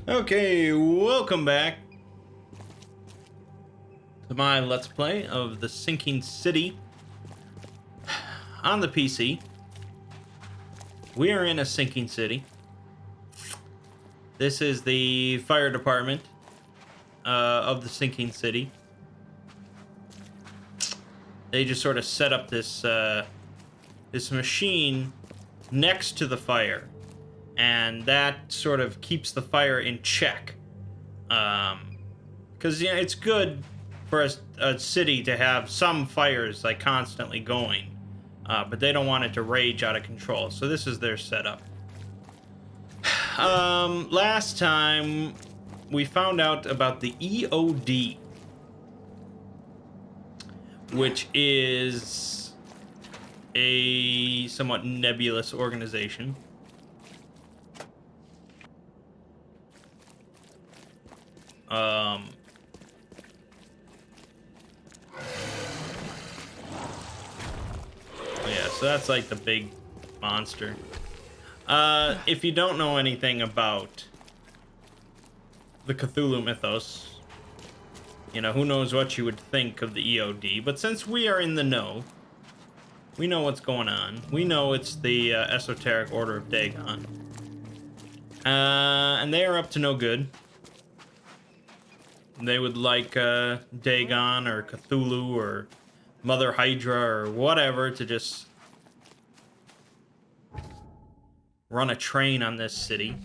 Okay, welcome back to my Let's Play of The Sinking City on the PC. We are in a sinking city. This is the fire department of the sinking city. They just sort of set up this this machine next to the fire, and that sort of keeps the fire in check. Because it's good for a city to have some fires like constantly going, but they don't want it to rage out of control. So this is their setup. Last time we found out about the EOD, which is a somewhat nebulous organization. Yeah, so that's like the big monster. If you don't know anything about the Cthulhu mythos, you know, who knows what you would think of the EOD, but since we are in the know, we know what's going on. We know it's the Esoteric Order of Dagon. And they are up to no good. They would like Dagon or Cthulhu or Mother Hydra or whatever to just run a train on this city.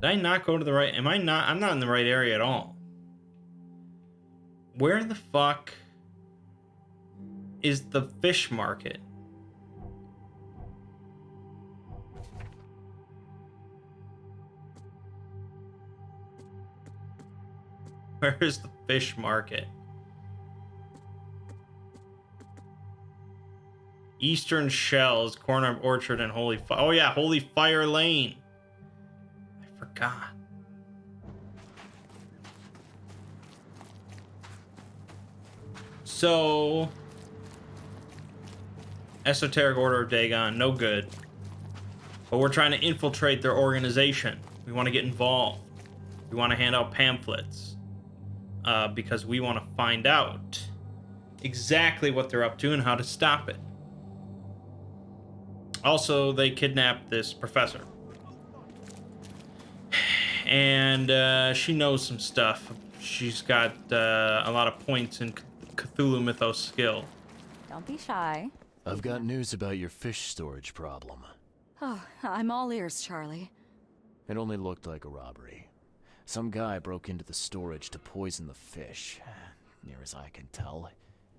Did I not go to the right? Am I not? I'm not in the right area at all. Where the fuck is the fish market? Where is the fish market? Eastern Shells, corner of Orchard and Holy Fire. Oh yeah, Holy Fire Lane. I forgot. So, Esoteric Order of Dagon, no good. But we're trying to infiltrate their organization. We want to get involved. We want to hand out pamphlets. Because we want to find out exactly what they're up to and how to stop it. Also, they kidnapped this professor. And she knows some stuff. She's got a lot of points in Cthulhu mythos skill. Don't be shy. I've got news about your fish storage problem. Oh, I'm all ears, Charlie. It only looked like a robbery. Some guy broke into the storage to poison the fish. Near as I can tell,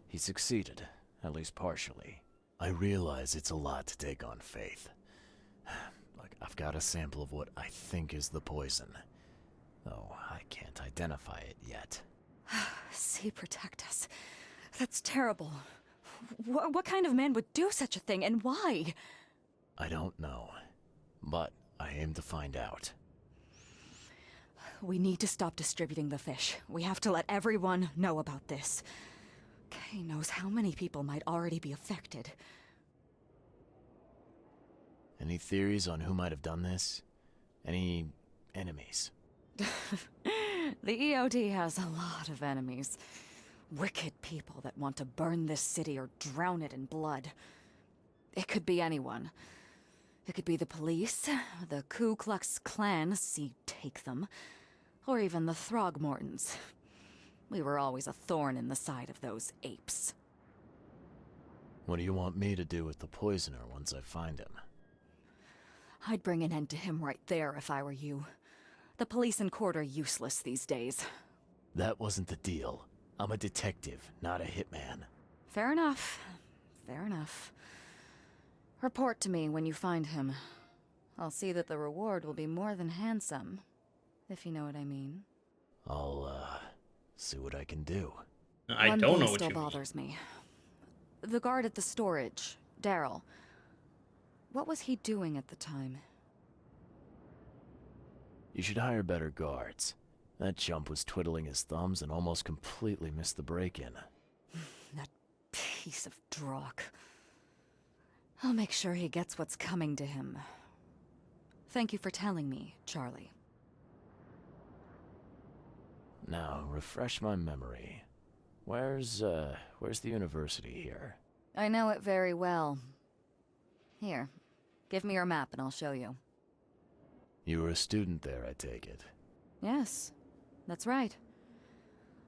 he succeeded, at least partially. I realize it's a lot to take on faith. Look, I've got a sample of what I think is the poison, though I can't identify it yet. See, protect us. That's terrible. What kind of man would do such a thing, and why? I don't know, but I aim to find out. We need to stop distributing the fish. We have to let everyone know about this. Kay knows how many people might already be affected. Any theories on who might have done this? Any enemies? The EOD has a lot of enemies. Wicked people that want to burn this city or drown it in blood. It could be anyone. It could be the police, the Ku Klux Klan, see, take them, or even the Throgmortons. We were always a thorn in the side of those apes. What do you want me to do with the poisoner once I find him? I'd bring an end to him right there if I were you. The police and court are useless these days. That wasn't the deal. I'm a detective, not a hitman. Fair enough. Fair enough. Report to me when you find him. I'll see that the reward will be more than handsome, if you know what I mean. I'll, see what I can do. I One don't know thing what still you mean. bothers me. The guard at the storage, Daryl. What was he doing at the time? You should hire better guards. That chump was twiddling his thumbs and almost completely missed the break-in. That piece of drock. I'll make sure he gets what's coming to him. Thank you for telling me, Charlie. Now, refresh my memory. Where's the university here? I know it very well. Here, give me your map and I'll show you. You were a student there, I take it. Yes, that's right.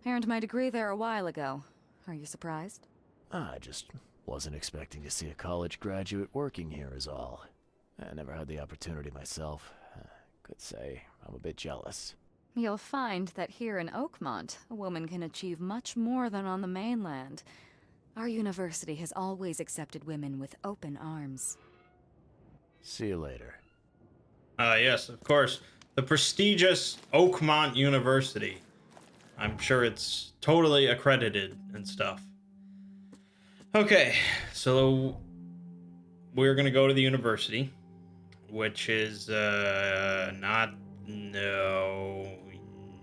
I earned my degree there a while ago. Are you surprised? I just wasn't expecting to see a college graduate working here is all. I never had the opportunity myself. Could say I'm a bit jealous. You'll find that here in Oakmont, a woman can achieve much more than on the mainland. Our university has always accepted women with open arms. See you later. Yes, of course. The prestigious Oakmont University. I'm sure it's totally accredited and stuff. Okay, so we're gonna go to the university, which is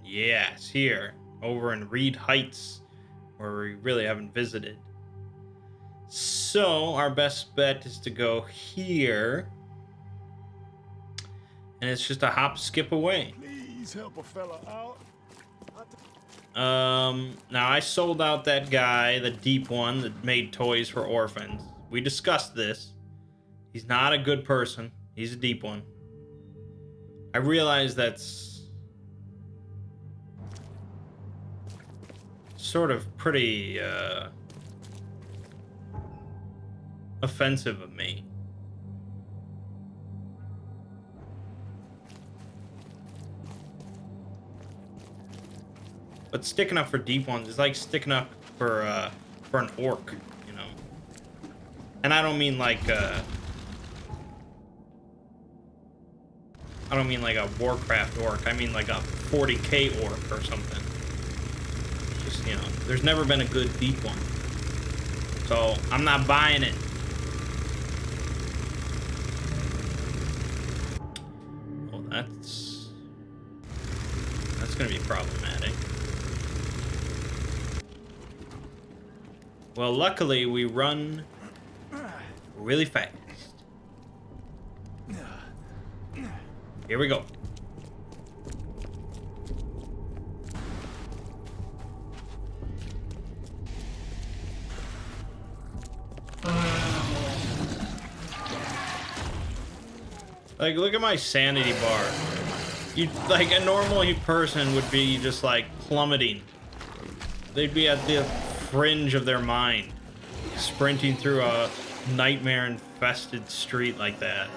yes, here over in Reed Heights, where we really haven't visited. So our best bet is to go here, and it's just a hop skip away. Please help a fella out. Now I sold out that guy, the deep one that made toys for orphans. We discussed this. He's not a good person. He's a deep one. I realize that's sort of pretty, offensive of me. But sticking up for deep ones is like sticking up for an orc, you know. And I don't mean like a Warcraft orc. I mean like a 40k orc or something. Just, you know, there's never been a good deep one. So I'm not buying it. Well, that's gonna be problematic. Well, luckily we run really fast. Here we go. Like, look at my sanity bar. You, like, a normal person would be just like plummeting. They'd be at the fringe of their mind, sprinting through a nightmare-infested street like that.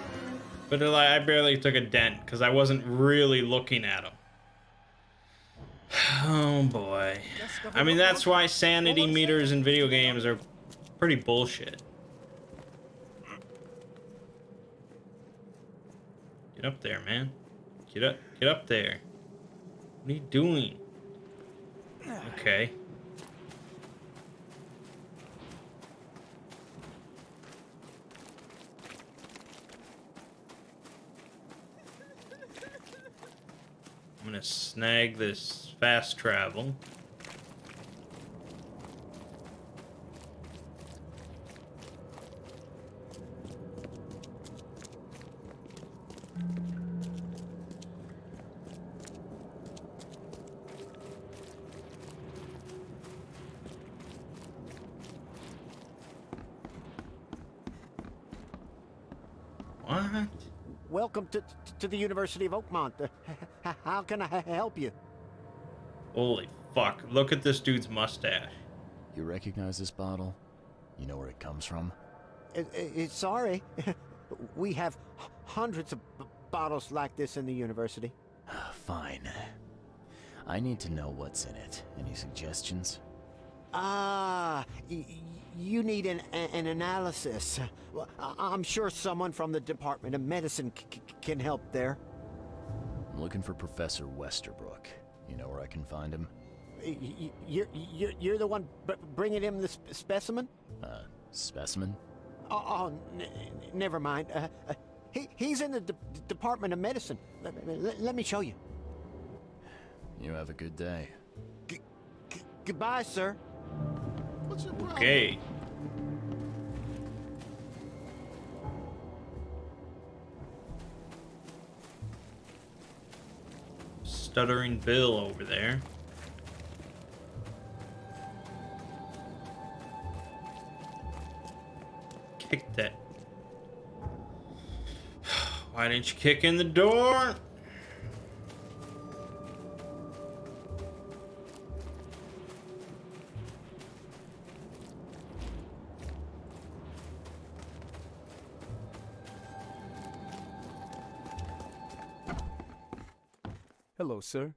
But like, I barely took a dent because I wasn't really looking at them. Oh boy. I mean, that's why sanity meters in video games are pretty bullshit. Get up there, man. Get up there. What are you doing? Okay. I'm gonna snag this fast travel. What? Welcome to the University of Oakmont. How can I help you? Holy fuck, look at this dude's mustache. You recognize this bottle? You know where it comes from? Sorry. We have hundreds of bottles like this in the university. Fine. I need to know what's in it. Any suggestions? You need an analysis. Well, I'm sure someone from the Department of Medicine can help there. I'm looking for Professor Westerbrook. You know where I can find him? You're the one bringing him the specimen? Specimen? Never mind. He's in the Department of Medicine. Let me show you. You have a good day. Goodbye, sir. What's your problem? Okay. Stuttering Bill over there. Why didn't you kick in the door? Hello, sir.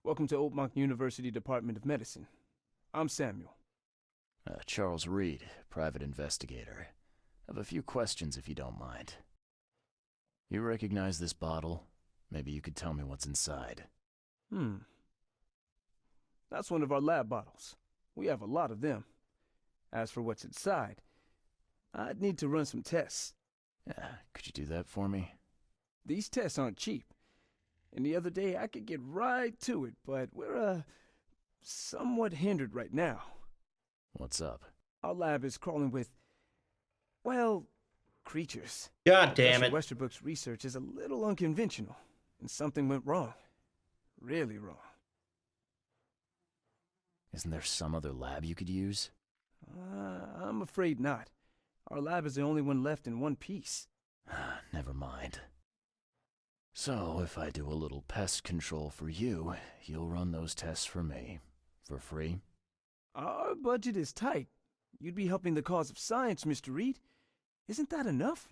Welcome to Oakland University Department of Medicine. I'm Samuel. Charles Reed, private investigator. I have a few questions if you don't mind. You recognize this bottle? Maybe you could tell me what's inside. That's one of our lab bottles. We have a lot of them. As for what's inside, I'd need to run some tests. Could you do that for me? These tests aren't cheap. And the other day I could get right to it, but we're, somewhat hindered right now. What's up? Our lab is crawling with, well, creatures. God damn it. Professor Westerbrook's research is a little unconventional, and something went wrong. Really wrong. Isn't there some other lab you could use? I'm afraid not. Our lab is the only one left in one piece. Never mind. So, if I do a little pest control for you, you'll run those tests for me. For free? Our budget is tight. You'd be helping the cause of science, Mr. Reed. Isn't that enough?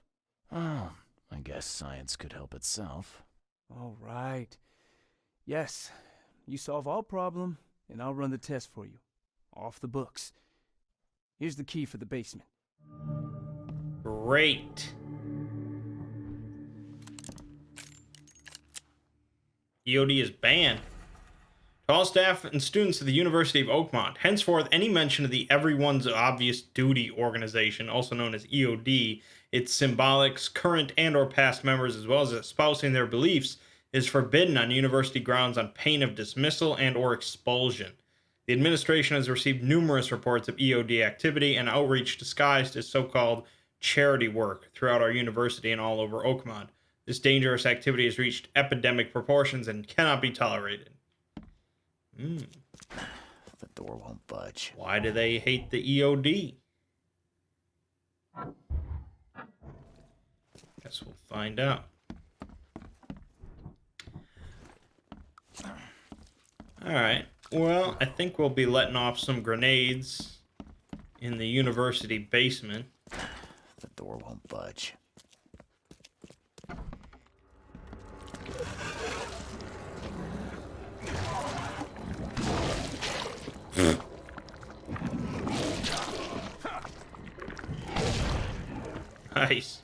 Oh, I guess science could help itself. All right. Yes, you solve our problem, and I'll run the test for you. Off the books. Here's the key for the basement. Great. EOD is banned. To all staff and students of the University of Oakmont, henceforth any mention of the Everyone's Obvious Duty organization, also known as EOD, its symbolics, current and or past members, as well as espousing their beliefs, is forbidden on university grounds on pain of dismissal and or expulsion. The administration has received numerous reports of EOD activity and outreach disguised as so-called charity work throughout our university and all over Oakmont. This dangerous activity has reached epidemic proportions and cannot be tolerated. The door won't budge. Why do they hate the EOD? Guess we'll find out. Alright, well, I think we'll be letting off some grenades in the university basement. The door won't budge. Nice.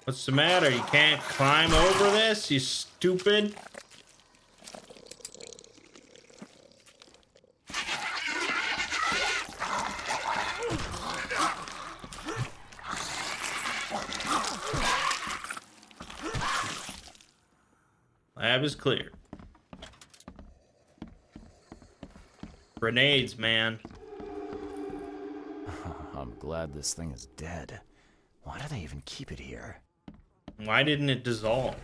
What's the matter? You can't climb over this, you stupid? Lab is clear. Grenades, man. I'm glad this thing is dead. Why do they even keep it here? Why didn't it dissolve?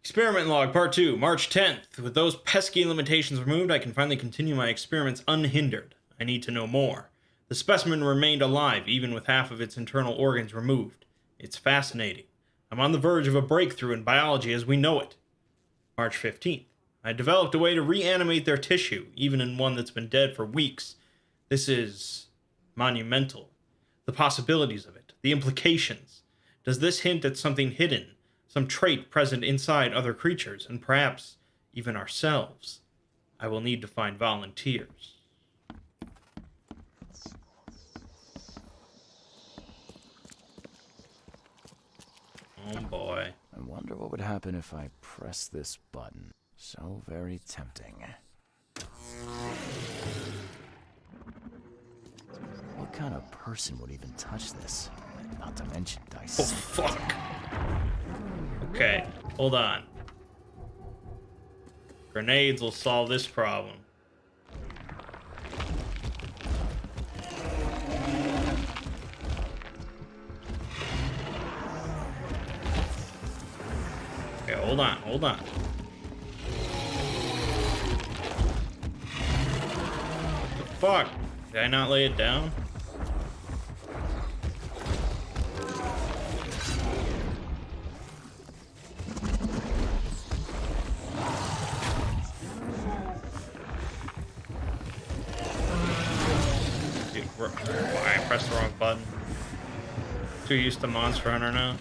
Experiment log part 2, March 10th. With those pesky limitations removed, I can finally continue my experiments unhindered. I need to know more. The specimen remained alive, even with half of its internal organs removed. It's fascinating. I'm on the verge of a breakthrough in biology as we know it. March 15th. I developed a way to reanimate their tissue, even in one that's been dead for weeks. This is monumental. The possibilities of it, the implications. Does this hint at something hidden, some trait present inside other creatures, and perhaps even ourselves? I will need to find volunteers. Oh boy. I wonder what would happen if I press this button. So very tempting. What kind of person would even touch this? Not to mention Oh, dissect. fuck. Okay, hold on. Grenades will solve this problem. Okay, hold on. fuck? Did I not lay it down? Dude, I pressed the wrong button. Too used to Monster Hunter now.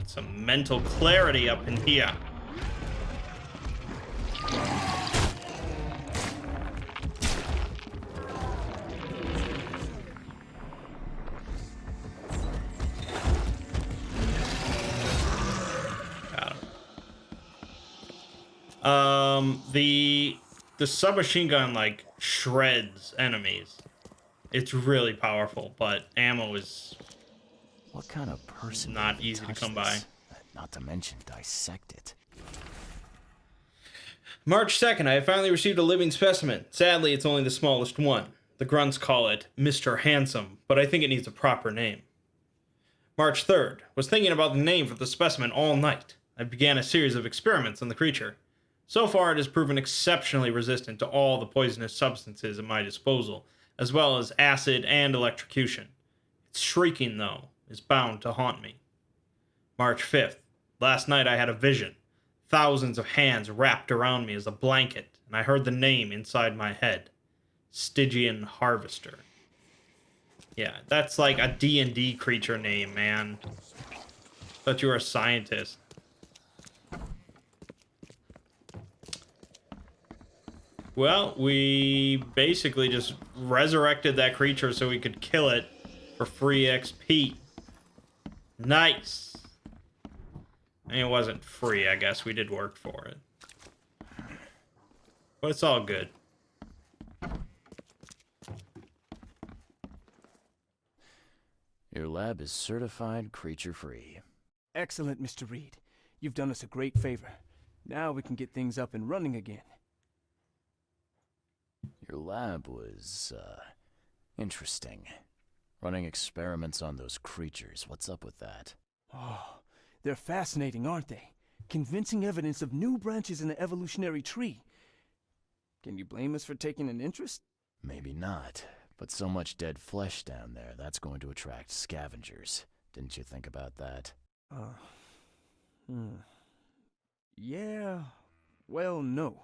Some mental clarity up in here. Got him. The submachine gun like shreds enemies. It's really powerful, but ammo is What kind of person not would even easy to touch come this? by. Not to mention dissect it. March 2nd, I have finally received a living specimen. Sadly, it's only the smallest one. The grunts call it Mr. Handsome, but I think it needs a proper name. March 3rd, was thinking about the name for the specimen all night. I began a series of experiments on the creature. So far, it has proven exceptionally resistant to all the poisonous substances at my disposal, as well as acid and electrocution. Its shrieking, though, is bound to haunt me. March 5th, last night I had a vision. Thousands of hands wrapped around me as a blanket, and I heard the name inside my head. Stygian Harvester. Yeah, that's like a D&D creature name, man. Thought you were a scientist. Well, we basically just resurrected that creature so we could kill it for free XP. Nice. I mean, it wasn't free, I guess. We did work for it. But it's all good. Your lab is certified creature-free. Excellent, Mr. Reed. You've done us a great favor. Now we can get things up and running again. Your lab was, interesting. Running experiments on those creatures. What's up with that? Oh, they're fascinating, aren't they? Convincing evidence of new branches in the evolutionary tree. Can you blame us for taking an interest? Maybe not. But so much dead flesh down there, that's going to attract scavengers. Didn't you think about that? Yeah, well, no.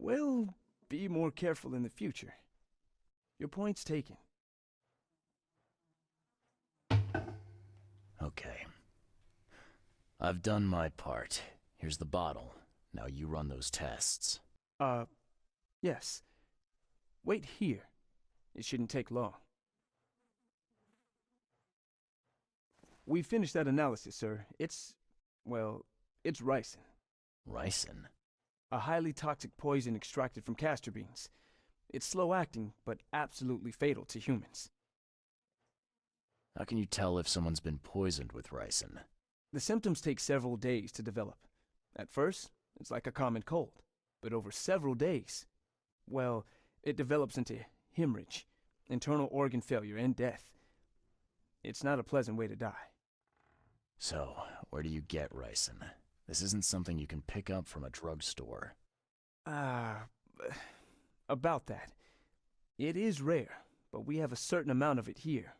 We'll be more careful in the future. Your point's taken. Okay. I've done my part. Here's the bottle. Now you run those tests. Yes. Wait here. It shouldn't take long. We finished that analysis, sir. It's ricin. Ricin? A highly toxic poison extracted from castor beans. It's slow-acting, but absolutely fatal to humans. How can you tell if someone's been poisoned with ricin? The symptoms take several days to develop. At first, it's like a common cold. But over several days, well, it develops into hemorrhage, internal organ failure, and death. It's not a pleasant way to die. So, where do you get ricin? This isn't something you can pick up from a drugstore. About that. It is rare, but we have a certain amount of it here.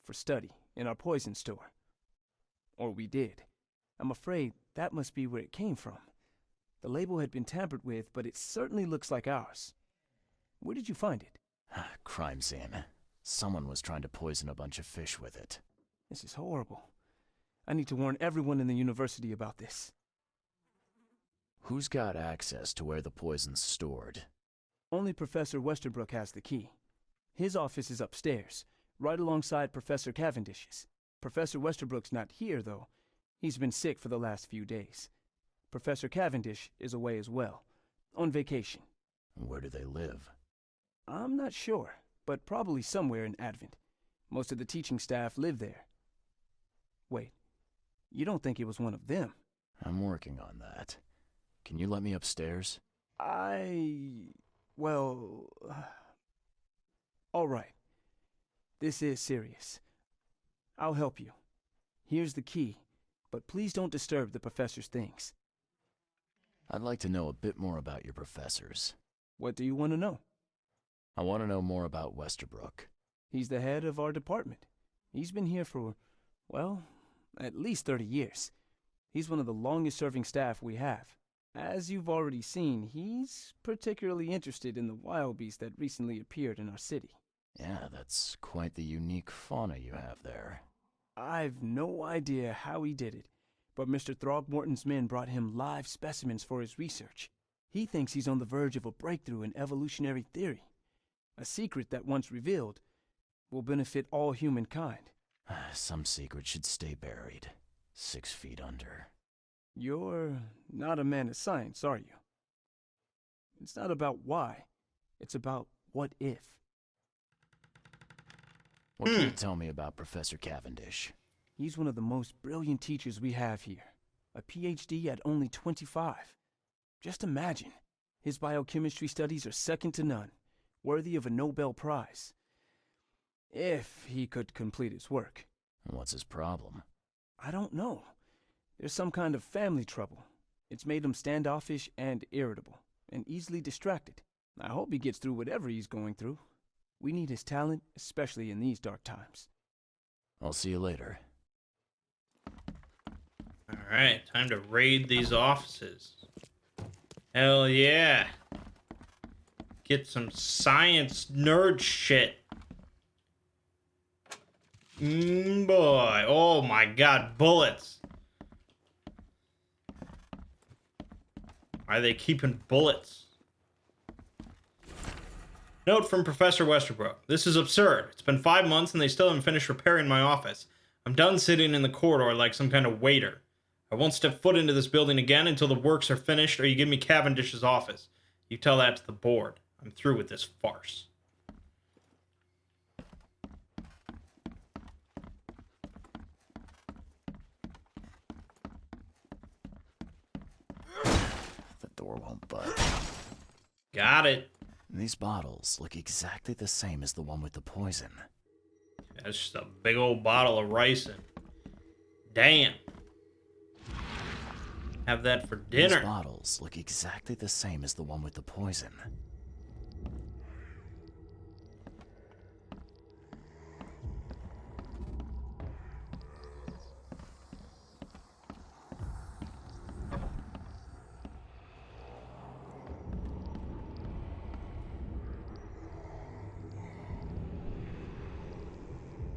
For study, in our poison store. Or we did. I'm afraid that must be where it came from. The label had been tampered with, but it certainly looks like ours. Where did you find it? Crime scene. Someone was trying to poison a bunch of fish with it. This is horrible. I need to warn everyone in the university about this. Who's got access to where the poison's stored? Only Professor Westerbrook has the key. His office is upstairs, right alongside Professor Cavendish's. Professor Westerbrook's not here, though. He's been sick for the last few days. Professor Cavendish is away as well, on vacation. Where do they live? I'm not sure, but probably somewhere in Advent. Most of the teaching staff live there. Wait, you don't think it was one of them? I'm working on that. Can you let me upstairs? Well... all right. This is serious. I'll help you. Here's the key, but please don't disturb the professor's things. I'd like to know a bit more about your professors. What do you want to know? I want to know more about Westerbrook. He's the head of our department. He's been here for, well, at least 30 years. He's one of the longest-serving staff we have. As you've already seen, he's particularly interested in the wild beast that recently appeared in our city. Yeah, that's quite the unique fauna you have there. I've no idea how he did it, but Mr. Throgmorton's men brought him live specimens for his research. He thinks he's on the verge of a breakthrough in evolutionary theory. A secret that, once revealed, will benefit all humankind. Some secrets should stay buried, 6 feet under. You're not a man of science, are you? It's not about why. It's about what if. What can you tell me about Professor Cavendish? He's one of the most brilliant teachers we have here. A PhD at only 25. Just imagine. His biochemistry studies are second to none, worthy of a Nobel Prize. If he could complete his work. What's his problem? I don't know. There's some kind of family trouble. It's made him standoffish and irritable, and easily distracted. I hope he gets through whatever he's going through. We need his talent, especially in these dark times. I'll see you later. Alright, time to raid these offices. Hell yeah. Get some science nerd shit. Boy. Oh my god, bullets. Why are they keeping bullets? Note from Professor Westerbrook. This is absurd. It's been 5 months and they still haven't finished repairing my office. I'm done sitting in the corridor like some kind of waiter. I won't step foot into this building again until the works are finished or you give me Cavendish's office. You tell that to the board. I'm through with this farce. The door won't budge. Got it. These bottles look exactly the same as the one with the poison. That's just a big old bottle of ricin. Damn. Have that for dinner. These bottles look exactly the same as the one with the poison.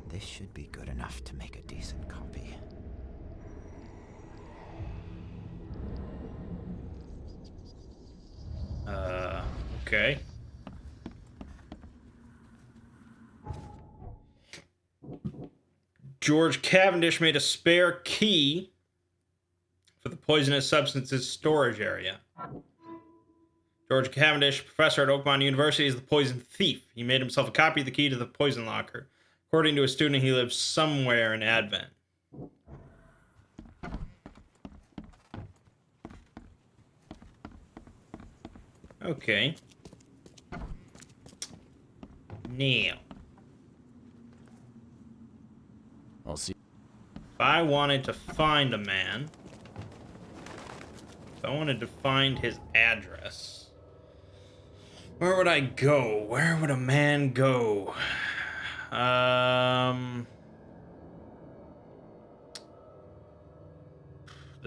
This should be good enough to make a decent copy. Okay. George Cavendish made a spare key for the poisonous substances storage area. George Cavendish, professor at Oakland University, is the poison thief. He made himself a copy of the key to the poison locker. According to a student, he lives somewhere in Advent. Okay. Now, I'll see. if I wanted to find a man, if I wanted to find his address, where would I go? Where would a man go? The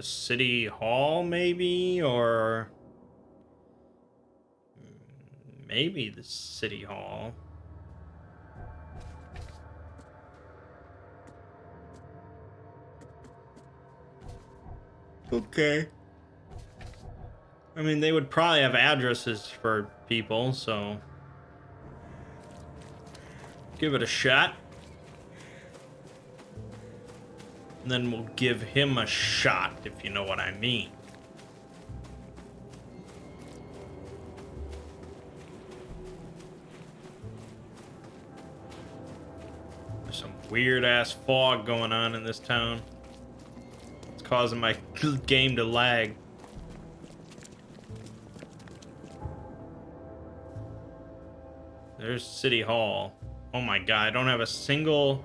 city hall, maybe? Or maybe the city hall. Okay. I mean, they would probably have addresses for people, so give it a shot. And then we'll give him a shot, if you know what I mean. There's some weird-ass fog going on in this town. It's causing my game to lag. There's City Hall. Oh my god, I don't have a single...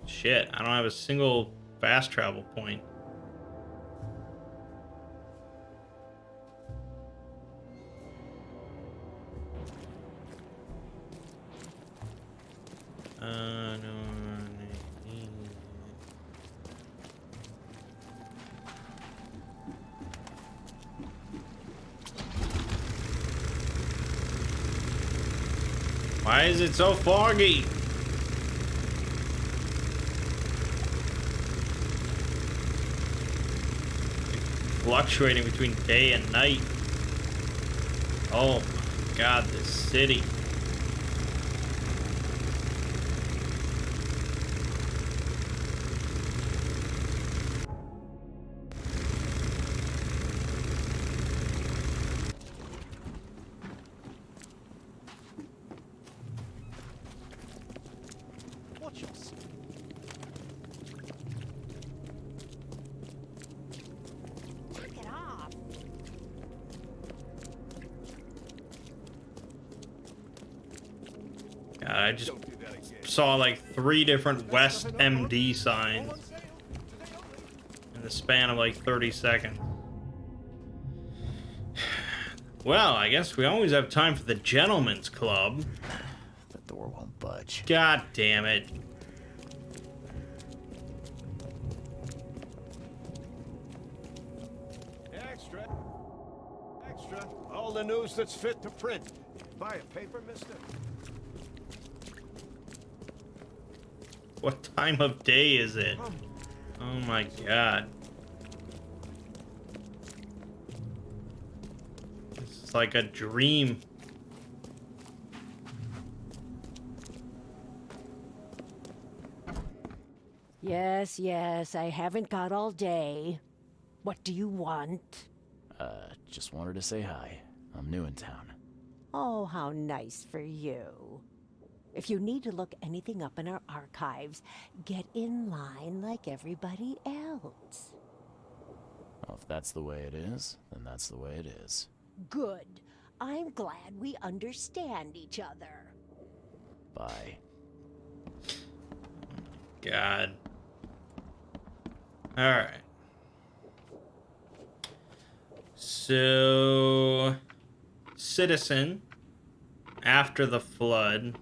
Shit, I don't have a single fast travel point. No. Why is it so foggy? Fluctuating between day and night. Oh my god, this city. Watch yourself. Take it off. God, I just saw like 3 different West MD signs in the span of like 30 seconds. Well, I guess we always have time for the Gentleman's Club. The door won't budge. God damn it. Extra. Extra. All the news that's fit to print. Buy a paper, mister? What time of day is it? Oh my god. This is like a dream. Yes, yes, I haven't got all day. What do you want? Just wanted to say hi. I'm new in town. Oh, how nice for you. If you need to look anything up in our archives, get in line like everybody else. Well, if that's the way it is, then that's the way it is. Good. I'm glad we understand each other. Bye. God. Alright. So... Citizen. After the flood.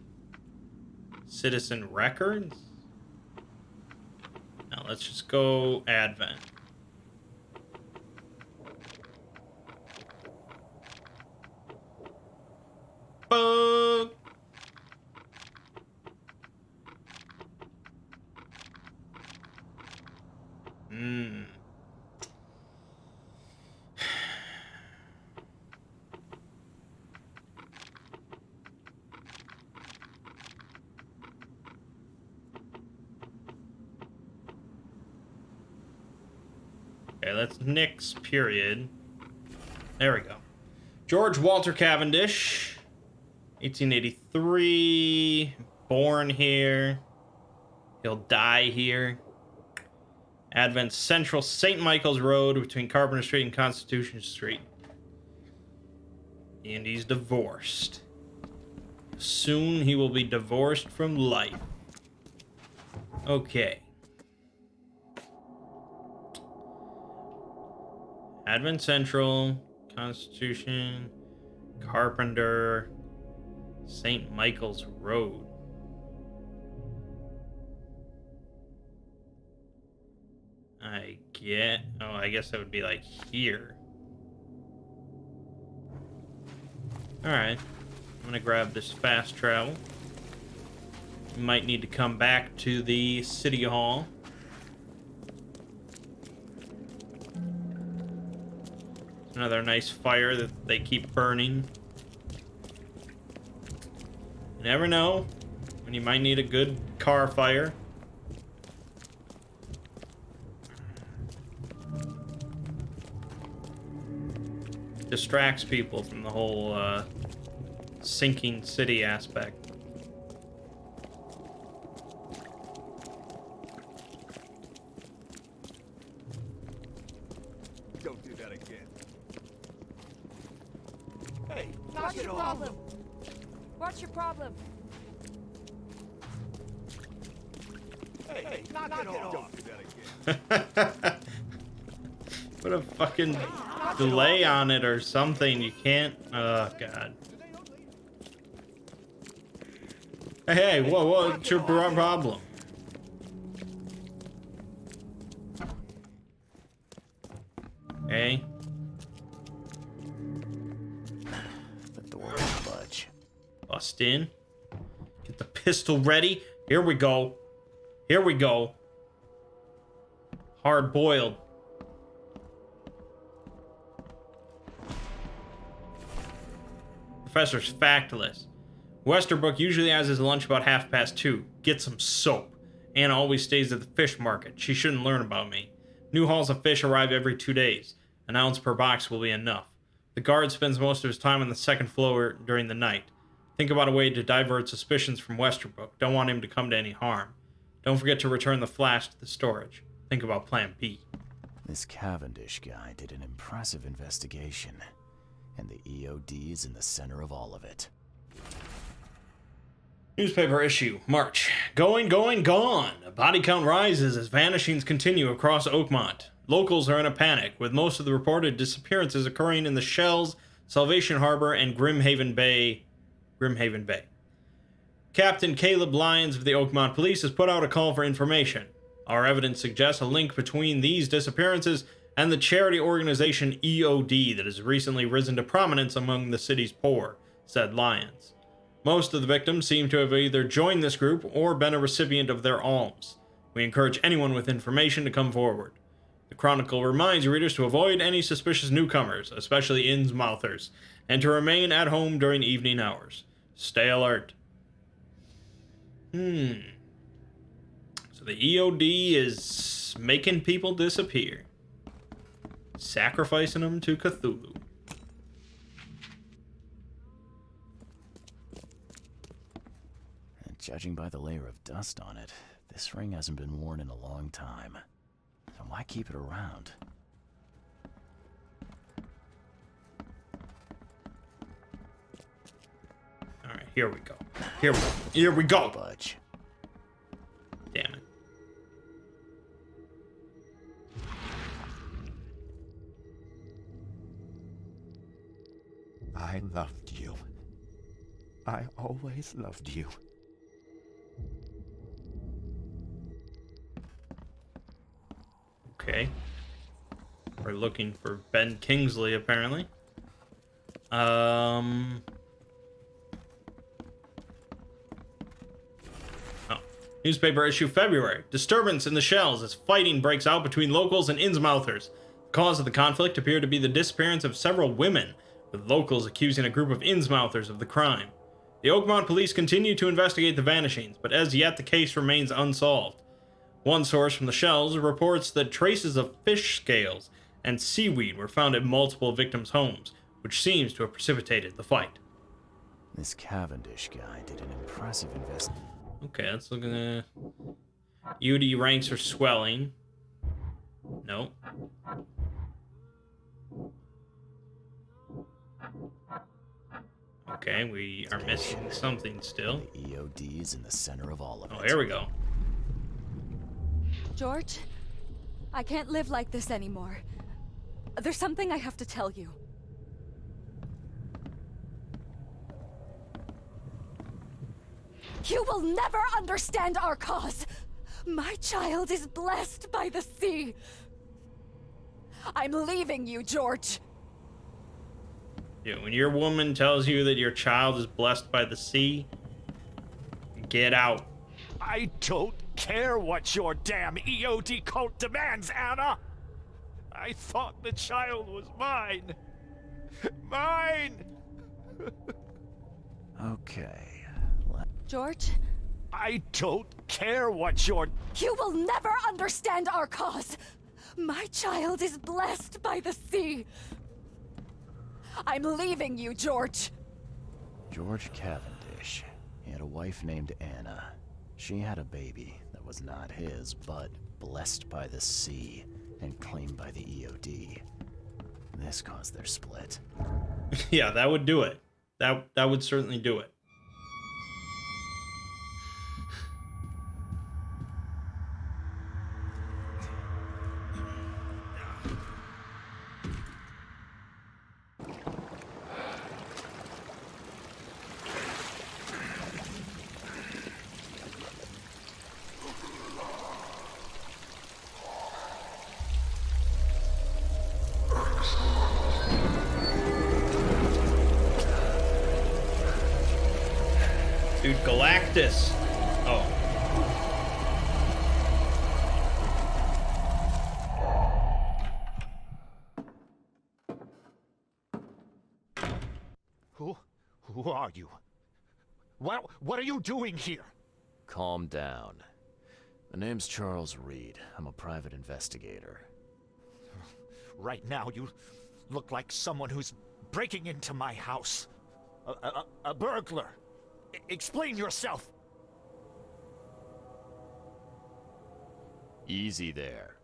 Citizen records? Now let's just go Advent. Bug! Okay, let's nix period. There we go. George Walter Cavendish, 1883, born here. He'll die here. Advent Central, St. Michael's Road between Carpenter Street and Constitution Street. And he's divorced. Soon he will be divorced from life. Okay. Advent Central, Constitution, Carpenter, St. Michael's Road. I guess that would be like here. Alright. I'm gonna grab this fast travel. We might need to come back to the City Hall. Another nice fire that they keep burning. You never know when you might need a good car fire. Distracts people from the whole sinking city aspect. Don't do that again. Hey, knock it off. What's your problem? Hey, knock it off. Don't do that again. Put a fucking delay on it or something. You can't. Oh, God. Hey, what's your problem? Hey. The door won't budge. Bust in. Get the pistol ready. Here we go. Here we go. Hard boiled. Professor's factless. Westerbrook usually has his lunch about 2:30. Get some soap. Anna always stays at the fish market. She shouldn't learn about me. New hauls of fish arrive every 2 days. An ounce per box will be enough. The guard spends most of his time on the second floor during the night. Think about a way to divert suspicions from Westerbrook. Don't want him to come to any harm. Don't forget to return the flash to the storage. Think about plan B. This Cavendish guy did an impressive investigation, and the EOD is in the center of all of it. Newspaper issue, March. Going, gone. Body count rises as vanishings continue across Oakmont. Locals are in a panic, with most of the reported disappearances occurring in the Shells, Salvation Harbor, and Grimhaven Bay. Captain Caleb Lyons of the Oakmont Police has put out a call for information. Our evidence suggests a link between these disappearances and the charity organization EOD that has recently risen to prominence among the city's poor, said Lyons. Most of the victims seem to have either joined this group or been a recipient of their alms. We encourage anyone with information to come forward. The Chronicle reminds readers to avoid any suspicious newcomers, especially Innsmouthers, and to remain at home during evening hours. Stay alert. So the EOD is making people disappear. Sacrificing them to Cthulhu. And judging by the layer of dust on it, this ring hasn't been worn in a long time. So why keep it around? Alright, here we go. Here we go. Budge. Damn it. I loved you. I always loved you. Okay. We're looking for Ben Kingsley, apparently. Oh. Newspaper issue February. Disturbance in the Shells as fighting breaks out between locals and Innsmouthers. The cause of the conflict appeared to be the disappearance of several women, with locals accusing a group of Innsmouthers of the crime. The Oakmont police continue to investigate the vanishings, but as yet the case remains unsolved. One source from the Shells reports that traces of fish scales and seaweed were found at multiple victims' homes, which seems to have precipitated the fight. This Cavendish guy did an impressive investigation. Okay, let's look at the... UD ranks are swelling. No. Okay, we are missing something still. The EOD is in the center of all of it. Oh, here we go. George, I can't live like this anymore. There's something I have to tell you. You will never understand our cause. My child is blessed by the sea. I'm leaving you, George. Yeah, when your woman tells you that your child is blessed by the sea, get out. I don't care what your damn EOD cult demands, Anna! I thought the child was mine. Mine! Okay. George? I don't care what your... You will never understand our cause. My child is blessed by the sea. I'm leaving you, George. George Cavendish. He had a wife named Anna. She had a baby that was not his, but blessed by the sea and claimed by the EOD. This caused their split. Yeah, that would do it. That would certainly do it. Dude, Galactus. Oh. Who are you? What are you doing here? Calm down. My name's Charles Reed. I'm a private investigator. Right now, you look like someone who's breaking into my house. A burglar. Explain yourself. Easy there.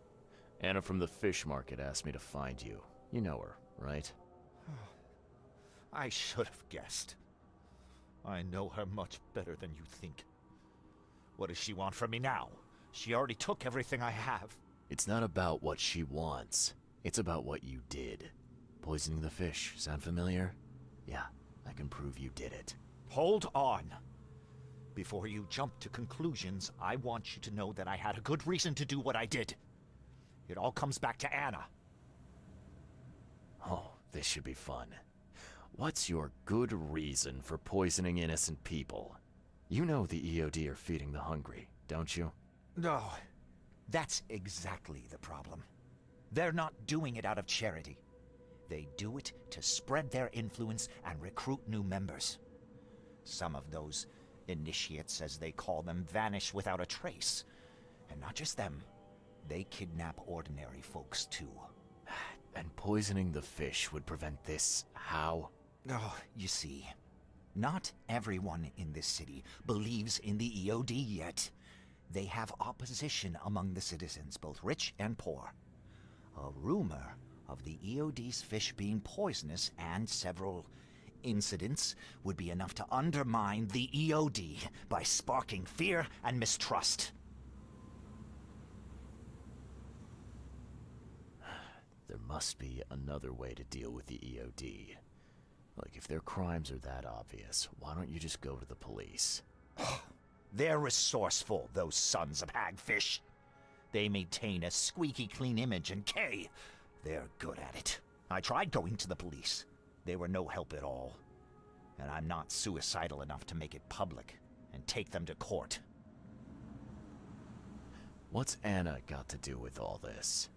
Anna from the fish market asked me to find you. You know her, right? I should have guessed. I know her much better than you think. What does she want from me now? She already took everything I have. It's not about what she wants. It's about what you did. Poisoning the fish. Sound familiar? Yeah, I can prove you did it. Hold on. Before you jump to conclusions, I want you to know that I had a good reason to do what I did. It all comes back to Anna. Oh, this should be fun. What's your good reason for poisoning innocent people? You know the EOD are feeding the hungry, don't you? No, that's exactly the problem. They're not doing it out of charity. They do it to spread their influence and recruit new members. Some of those initiates, as they call them, vanish without a trace. And not just them. They kidnap ordinary folks, too. And poisoning the fish would prevent this. How? Oh, you see, not everyone in this city believes in the EOD yet. They have opposition among the citizens, both rich and poor. A rumor of the EOD's fish being poisonous and several incidents would be enough to undermine the EOD by sparking fear and mistrust. There must be another way to deal with the EOD. Like, if their crimes are that obvious, why don't you just go to the police? They're resourceful, those sons of hagfish. They maintain a squeaky clean image, and they're good at it. I tried going to the police. They were no help at all. And I'm not suicidal enough to make it public and take them to court. What's Anna got to do with all this?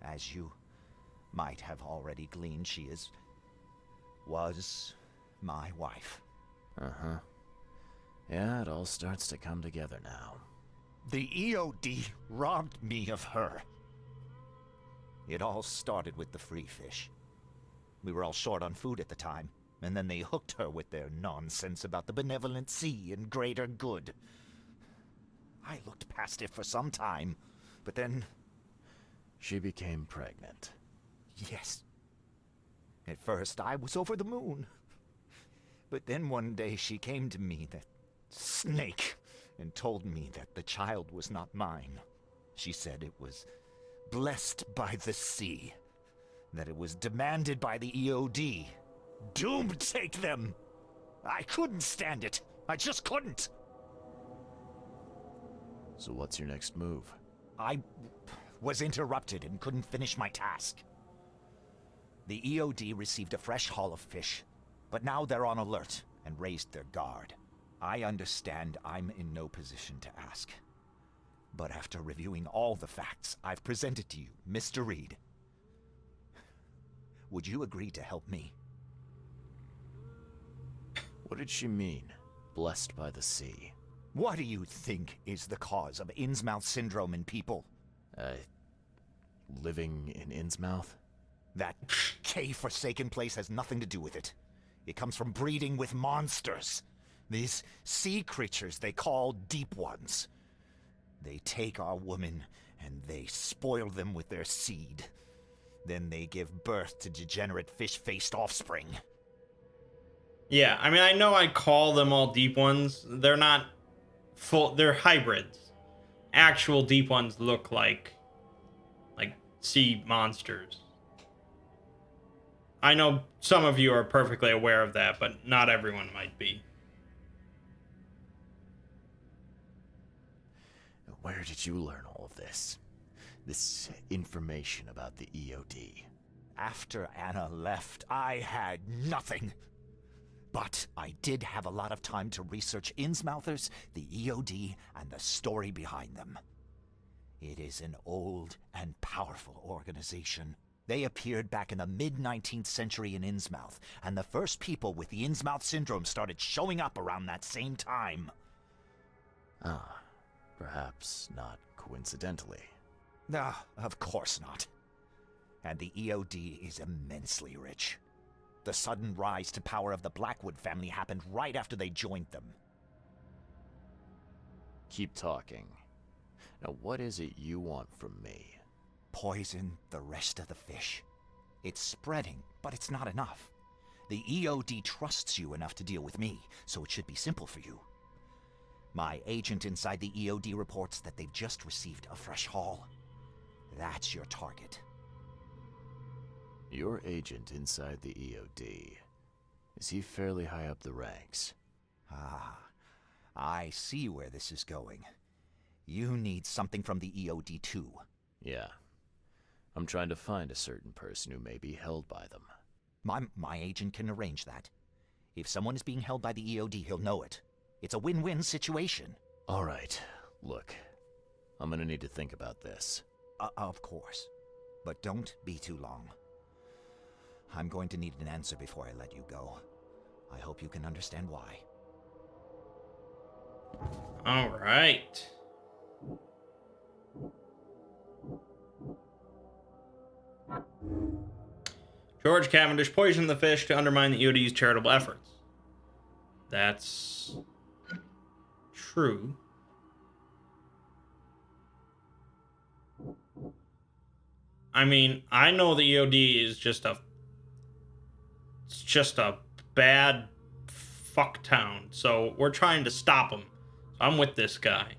As you might have already gleaned, she was my wife. Uh-huh. Yeah, it all starts to come together now. The EOD robbed me of her. It all started with the free fish. We were all short on food at the time, and then they hooked her with their nonsense about the benevolent sea and greater good. I looked past it for some time, but then... She became pregnant. Yes. At first, I was over the moon. But then one day she came to me, that snake, and told me that the child was not mine. She said it was blessed by the sea, that it was demanded by the EOD. Doomed take them! I couldn't stand it. I just couldn't. So what's your next move? I was interrupted and couldn't finish my task. The EOD received a fresh haul of fish, but now they're on alert and raised their guard. I understand I'm in no position to ask. But after reviewing all the facts I've presented to you, Mr. Reed, would you agree to help me? What did she mean? Blessed by the sea. What do you think is the cause of Innsmouth syndrome in people? Living in Innsmouth? That K-forsaken place has nothing to do with it. It comes from breeding with monsters. These sea creatures they call Deep Ones. They take our women and they spoil them with their seed. Then they give birth to degenerate fish-faced offspring. Yeah, I mean, I know I call them all deep ones. They're not full, they're hybrids. Actual deep ones look like sea monsters. I know some of you are perfectly aware of that, but not everyone might be. Where did you learn all of this? This information about the EOD? After Anna left, I had nothing. But I did have a lot of time to research Innsmouthers, the EOD, and the story behind them. It is an old and powerful organization. They appeared back in the mid-19th century in Innsmouth, and the first people with the Innsmouth syndrome started showing up around that same time. Ah, perhaps not coincidentally. No, of course not. And the EOD is immensely rich. The sudden rise to power of the Blackwood family happened right after they joined them. Keep talking. Now, what is it you want from me? Poison the rest of the fish. It's spreading, but it's not enough. The EOD trusts you enough to deal with me, so it should be simple for you. My agent inside the EOD reports that they've just received a fresh haul. That's your target. Your agent inside the EOD. Is he fairly high up the ranks? Ah, I see where this is going. You need something from the EOD too. Yeah. I'm trying to find a certain person who may be held by them. My agent can arrange that. If someone is being held by the EOD, he'll know it. It's a win-win situation. All right. Look, I'm gonna need to think about this. Of course. But don't be too long. I'm going to need an answer before I let you go. I hope you can understand why. All right. George Cavendish poisoned the fish to undermine the EOD's charitable efforts. That's true. I mean, I know the EOD is just a bad fuck town, so we're trying to stop him. I'm with this guy.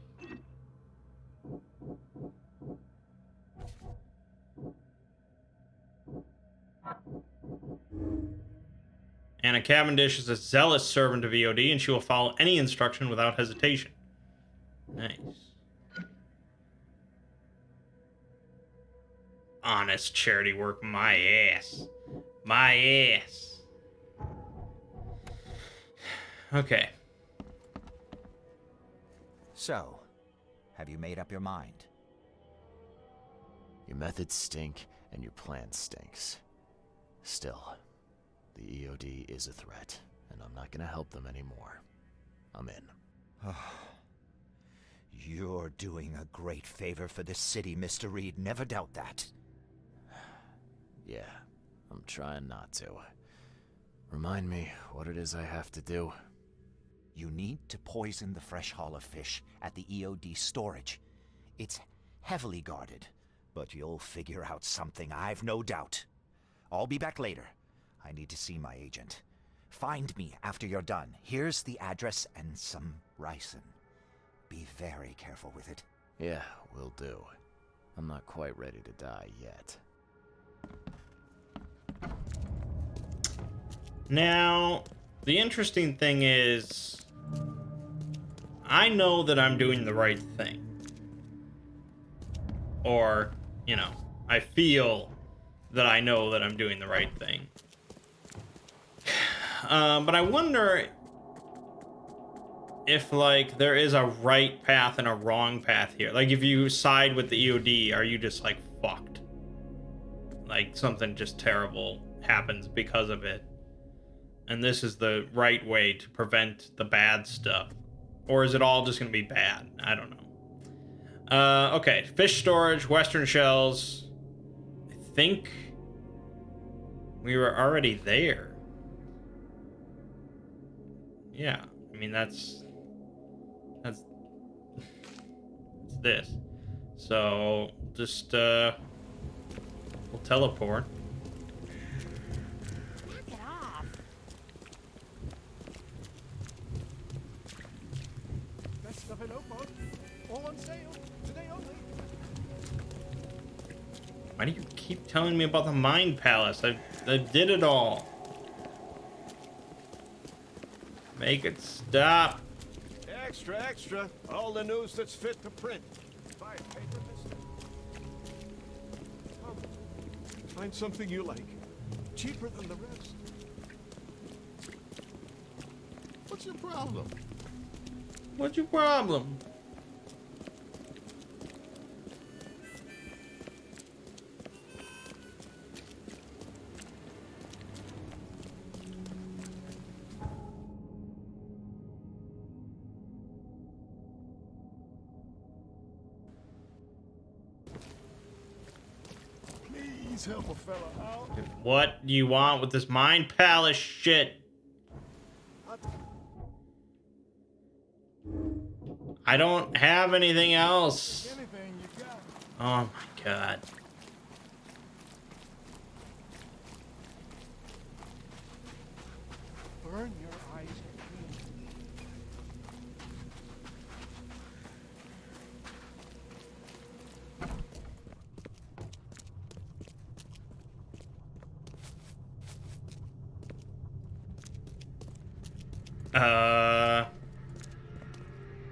Anna Cavendish is a zealous servant of EOD, and she will follow any instruction without hesitation. Nice. Honest charity work, my ass. My ass. Okay. So, have you made up your mind? Your methods stink, and your plan stinks. Still, the EOD is a threat, and I'm not gonna help them anymore. I'm in. You're doing a great favor for this city, Mr. Reed. Never doubt that. Yeah, I'm trying not to. Remind me what it is I have to do. You need to poison the fresh haul of fish at the EOD storage. It's heavily guarded, but you'll figure out something, I've no doubt. I'll be back later. I need to see my agent. Find me after you're done. Here's the address and some ricin. Be very careful with it. Yeah, will do. I'm not quite ready to die yet. Now, the interesting thing is, I know that I'm doing the right thing. Or, you know, I feel that I know that I'm doing the right thing. But I wonder if, like, there is a right path and a wrong path here. Like, if you side with the EOD, are you just, like, fucked? Like, something just terrible happens because of it. And this is the right way to prevent the bad stuff. Or is it all just going to be bad? I don't know. Okay, fish storage, western shells. I think we were already there. Yeah, I mean, that's this. So, just, we'll teleport. Knock it off. Best stuff in Oakland. All on sale. Today only. Why do you keep telling me about the Mind Palace? I did it all. Make it stop. Extra, extra. All the news that's fit to print. Buy a paper, mister. Come. Find something you like. Cheaper than the rest. What's your problem? What's your problem? Please help a fella out. What do you want with this mind palace shit? I don't have anything else. Anything you got. Oh my god. Burn your eyes clean.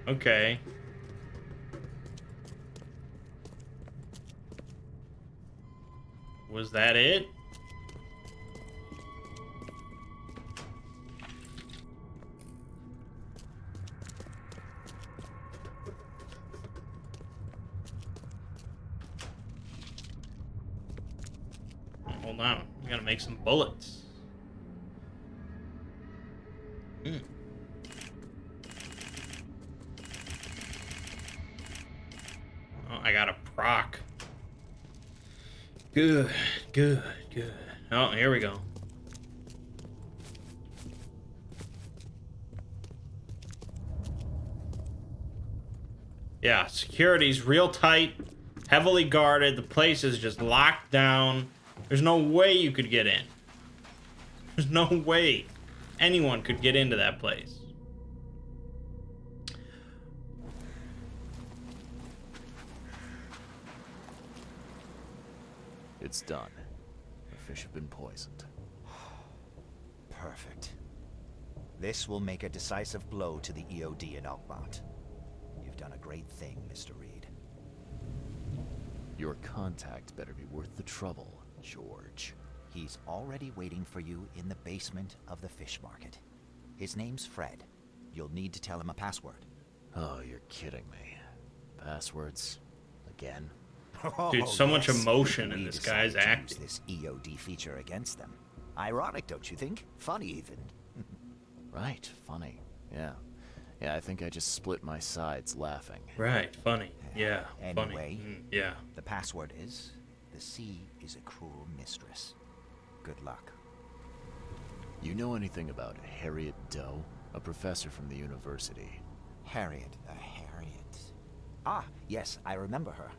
Okay. Was that it? Hold on. We gotta make some bullets. Oh, I got a proc. Good, good, good. Oh, here we go. Yeah, security's real tight, heavily guarded. The place is just locked down. There's no way you could get in. There's no way anyone could get into that place. It's done. The fish have been poisoned. Perfect. This will make a decisive blow to the EOD in Auckland. You've done a great thing, Mr. Reed. Your contact better be worth the trouble, George. He's already waiting for you in the basement of the fish market. His name's Fred. You'll need to tell him a password. Oh, you're kidding me. Passwords? Again? Dude, so much yes. emotion in We this guy's decided to acting. use this EOD feature against them. Ironic, don't you think? Funny, even. Right, funny. Yeah. Yeah, I think I just split my sides laughing. Right, funny. Yeah, funny. Anyway, Yeah. the password is, the sea is a cruel mistress. Good luck. You know anything about Harriet Doe? A professor from the university. Harriet. Ah, yes, I remember her.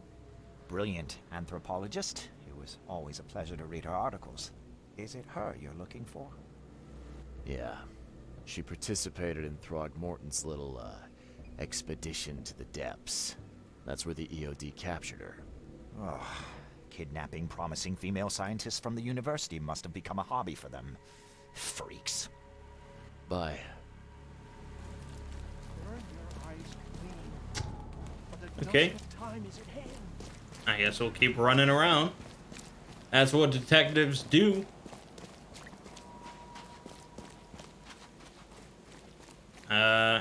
Brilliant anthropologist. It was always a pleasure to read her articles. Is it her you're looking for? Yeah. She participated in Throgmorton's little, expedition to the depths. That's where the EOD captured her. Oh, kidnapping promising female scientists from the university must have become a hobby for them. Freaks. Bye. Burn your eyes clean. But the Okay. dust of time is at hand. I guess we'll keep running around. That's what detectives do.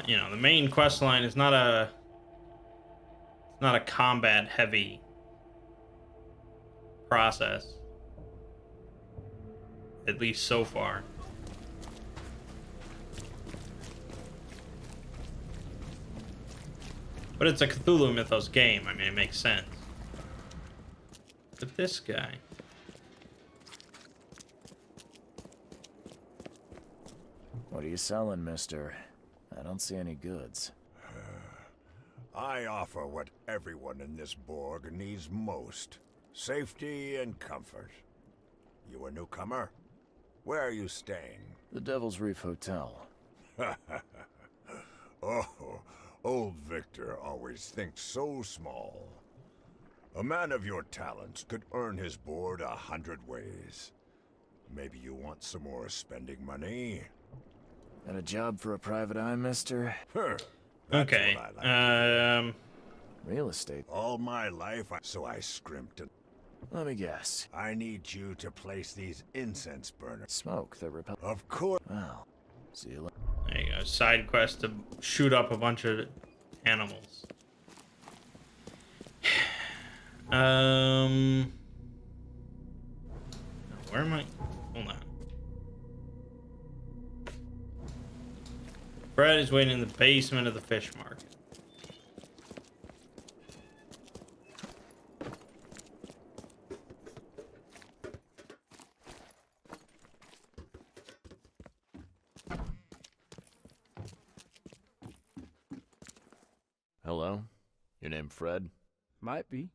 You know, the main quest line is not a combat heavy process. At least so far. But it's a Cthulhu Mythos game. I mean, it makes sense. But this guy. What are you selling, mister? I don't see any goods. I offer what everyone in this Borg needs most. Safety and comfort. You a newcomer? Where are you staying? The Devil's Reef Hotel. Oh, old Victor always thinks so small. A man of your talents could earn his board 100 ways. Maybe you want some more spending money? Got a job for a private eye, mister? Huh. That's Okay. what I like. Real estate. All my life, so I scrimped and Let me guess. I need you to place these incense burners. Smoke that repel. Of course. Well, see you later. There you go. Side quest to shoot up a bunch of animals. Where am I? Hold on. Fred is waiting in the basement of the fish market. Hello? Your name Fred? Might be.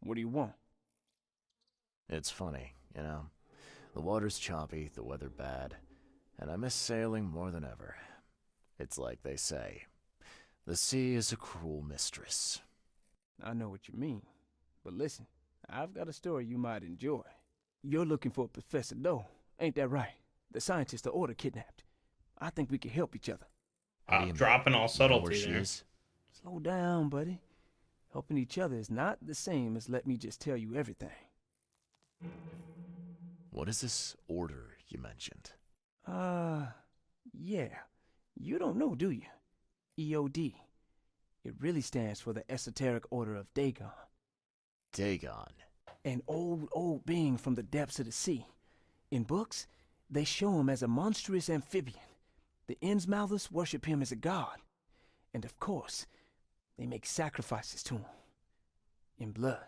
What do you want? It's funny, you know. The water's choppy, the weather bad, and I miss sailing more than ever. It's like they say, the sea is a cruel mistress. I know what you mean. But listen, I've got a story you might enjoy. You're looking for Professor Doe, ain't that right? The scientist the Order kidnapped. I think we can help each other. Dropping all Know where subtlety she there. is? Slow down, buddy. Helping each other is not the same as let me just tell you everything. What is this order you mentioned? Yeah. You don't know, do you? EOD. It really stands for the Esoteric Order of Dagon. Dagon. An old being from the depths of the sea. In books, they show him as a monstrous amphibian. The Innsmouthers worship him as a god. And of course, they make sacrifices to him. In blood.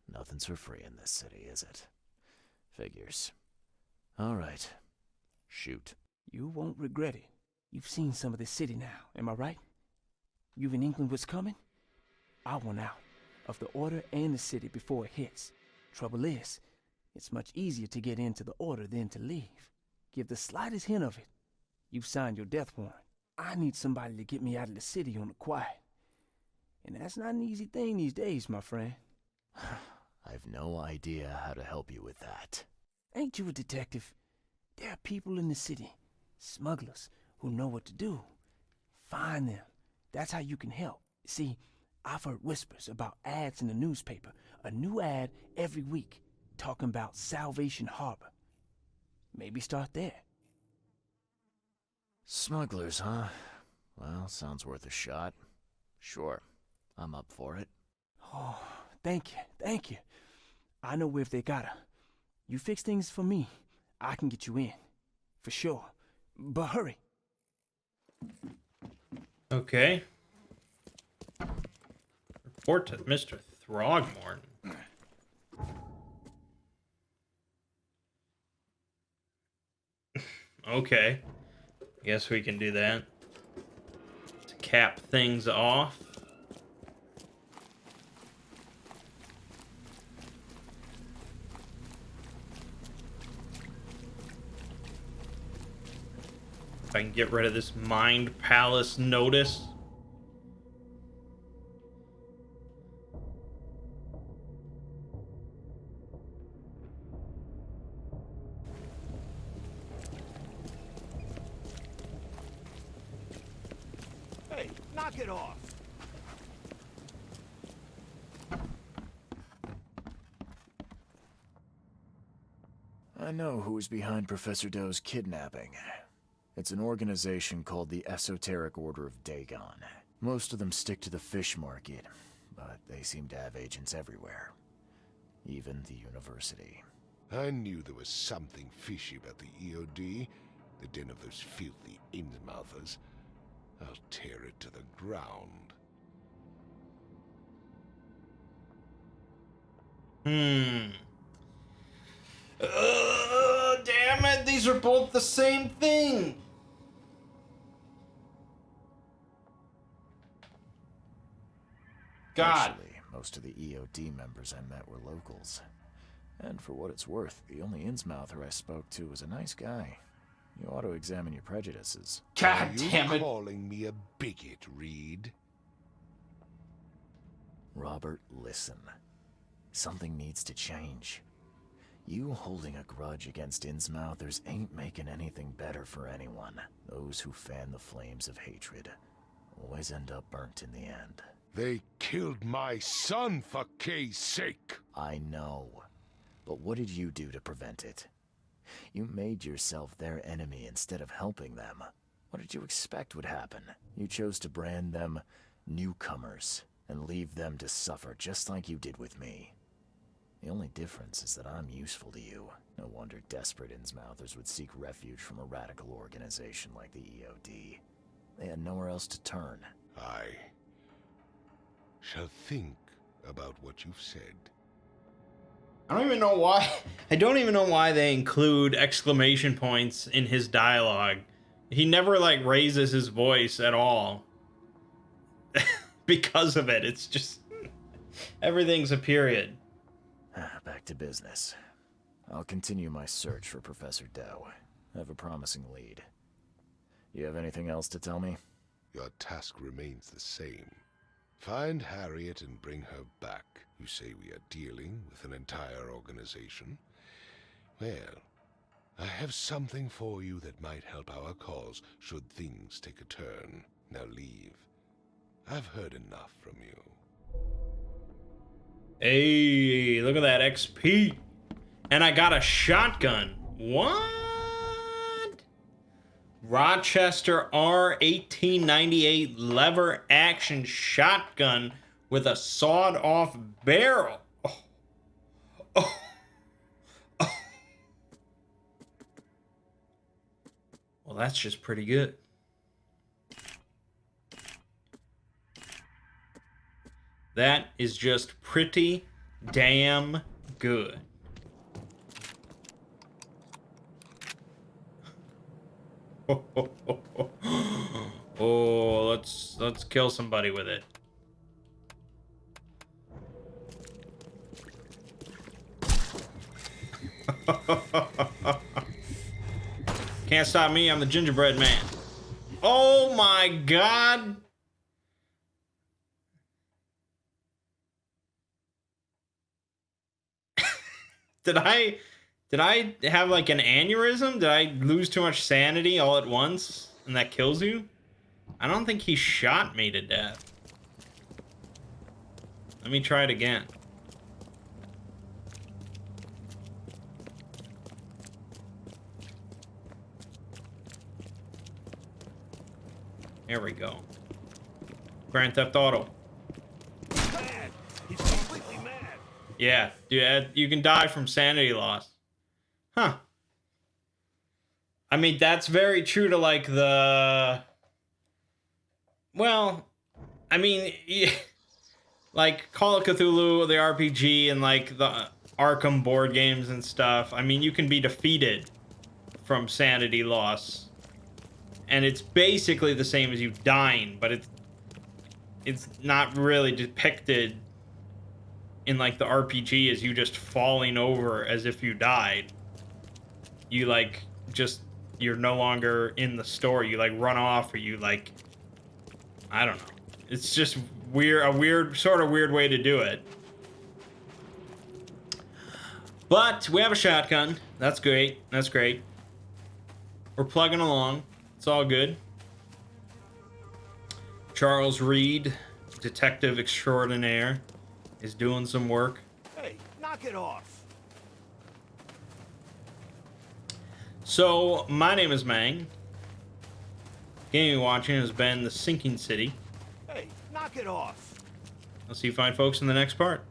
Nothing's for free in this city, is it? Figures. All right. Shoot. You won't regret it. You've seen some of this city now, am I right? You've in England what's coming? I want out of the Order and the city before it hits. Trouble is, it's much easier to get into the Order than to leave. Give the slightest hint of it, you've signed your death warrant. I need somebody to get me out of the city on the quiet. And that's not an easy thing these days, my friend. I've no idea how to help you with that. Ain't you a detective? There are people in the city, smugglers, who know what to do. Find them. That's how you can help. See, I've heard whispers about ads in the newspaper. A new ad every week, talking about Salvation Harbor. Maybe start there. Smugglers, huh? Well, sounds worth a shot. Sure, I'm up for it. Oh, thank you. I know where they got her. You fix things for me, I can get you in. For sure. But hurry. Okay. Report to Mr. Throgmorton. Okay. Guess we can do that. To cap things off. If I can get rid of this Mind Palace notice. Hey, knock it off! I know who's behind Professor Doe's kidnapping. It's an organization called the Esoteric Order of Dagon. Most of them stick to the fish market, but they seem to have agents everywhere. Even the university. I knew there was something fishy about the EOD, the den of those filthy Innsmouthers. I'll tear it to the ground. Damn it, these are both the same thing. God. Actually, most of the EOD members I met were locals. And for what it's worth, the only Innsmouther I spoke to was a nice guy. You ought to examine your prejudices. God Are you damn it. calling me a bigot, Reed? Robert, listen. Something needs to change. You holding a grudge against Innsmouthers ain't making anything better for anyone. Those who fan the flames of hatred always end up burnt in the end. They killed my son for Kay's sake. I know. But what did you do to prevent it? You made yourself their enemy instead of helping them. What did you expect would happen? You chose to brand them newcomers and leave them to suffer just like you did with me. The only difference is that I'm useful to you. No wonder desperate Innsmouthers would seek refuge from a radical organization like the EOD. They had nowhere else to turn. I shall think about what you've said. I don't even know why. I don't even know why they include exclamation points in his dialogue. He never, like, raises his voice at all. Because of it. It's just... everything's a period. Back to business. I'll continue my search for Professor Doe. I have a promising lead. You have anything else to tell me? Your task remains the same. Find Harriet and bring her back. You say we are dealing with an entire organization? Well, I have something for you that might help our cause should things take a turn. Now leave. I've heard enough from you. Hey, look at that XP. And I got a shotgun. What? Rochester R1898 lever action shotgun with a sawed-off barrel. Oh. Oh. Oh. Well, that's just pretty good. That is just pretty damn good. Oh, let's kill somebody with it. Can't stop me, I'm the gingerbread man. Oh my god. Did I have like an aneurysm? Did I lose too much sanity all at once and that kills you? I don't think he shot me to death. Let me try it again. There we go. Grand Theft Auto. Mad. He's completely mad. Yeah, dude, you can die from sanity loss. Huh. I mean, that's very true to, like, the... Well, I mean, yeah, like, Call of Cthulhu, the RPG, and, like, the Arkham board games and stuff. I mean, you can be defeated from sanity loss. And it's basically the same as you dying, but it's not really depicted in, like, the RPG as you just falling over as if you died. You, like, just, you're no longer in the story. You, like, run off, or you, like, I don't know. It's just weird, sort of weird way to do it. But we have a shotgun. That's great. That's great. We're plugging along. It's all good. Charles Reed, detective extraordinaire, is doing some work. Hey, knock it off. So, my name is Mangg. Gaming watching has been The Sinking City. Hey, knock it off. I'll see you fine folks in the next part.